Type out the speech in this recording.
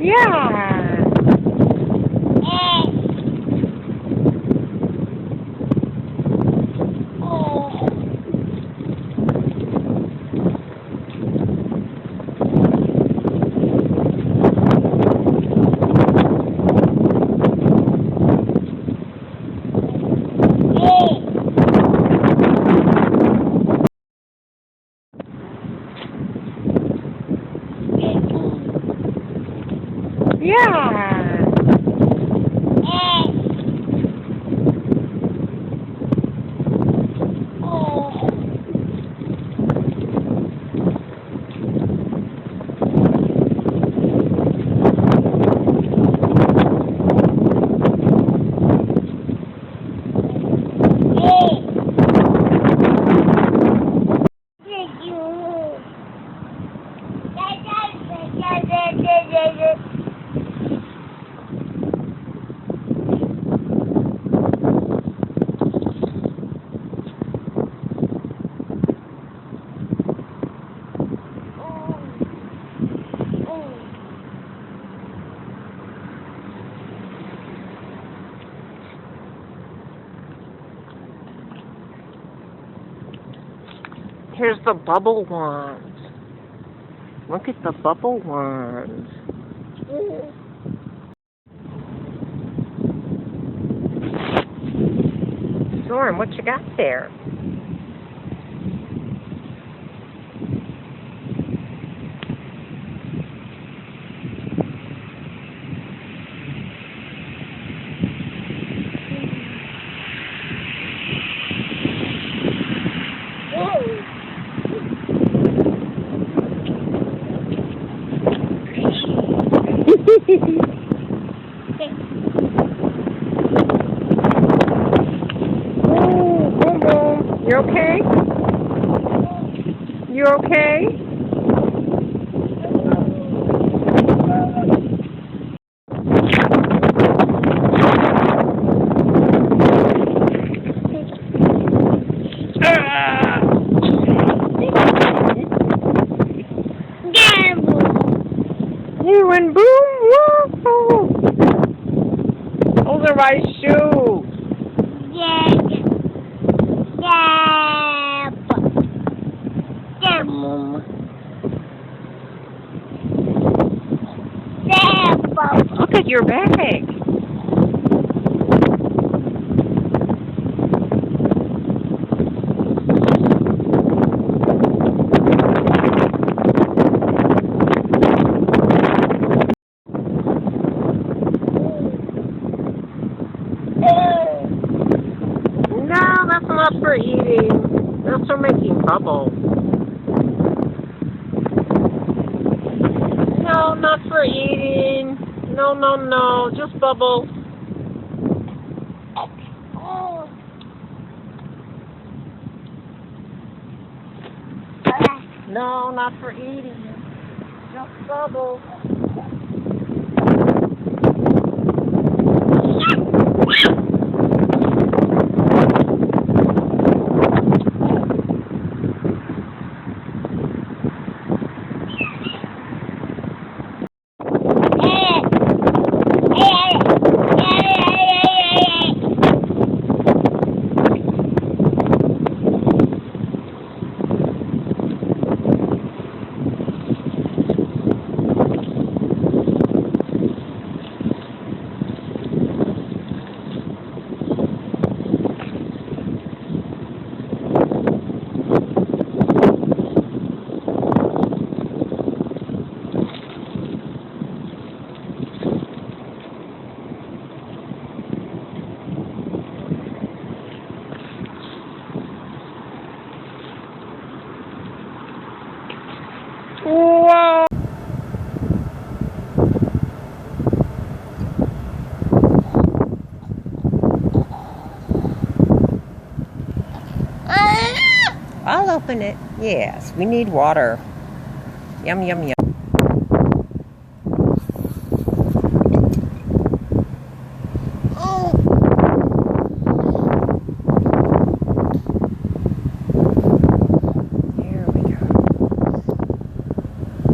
Yeah. Yeah. Here's the bubble ones. Look at the bubble ones. Storm, what you got there? Boom, boom. You okay? You okay? You and boom, whoa! Those are my shoes. Look at your bag. No, that's not for eating. That's for making bubbles. No, not for eating. No, no, no. Just bubbles. No, not for eating. Just bubbles. Whoa! I'll open it. Yes, we need water. Yum, yum, yum.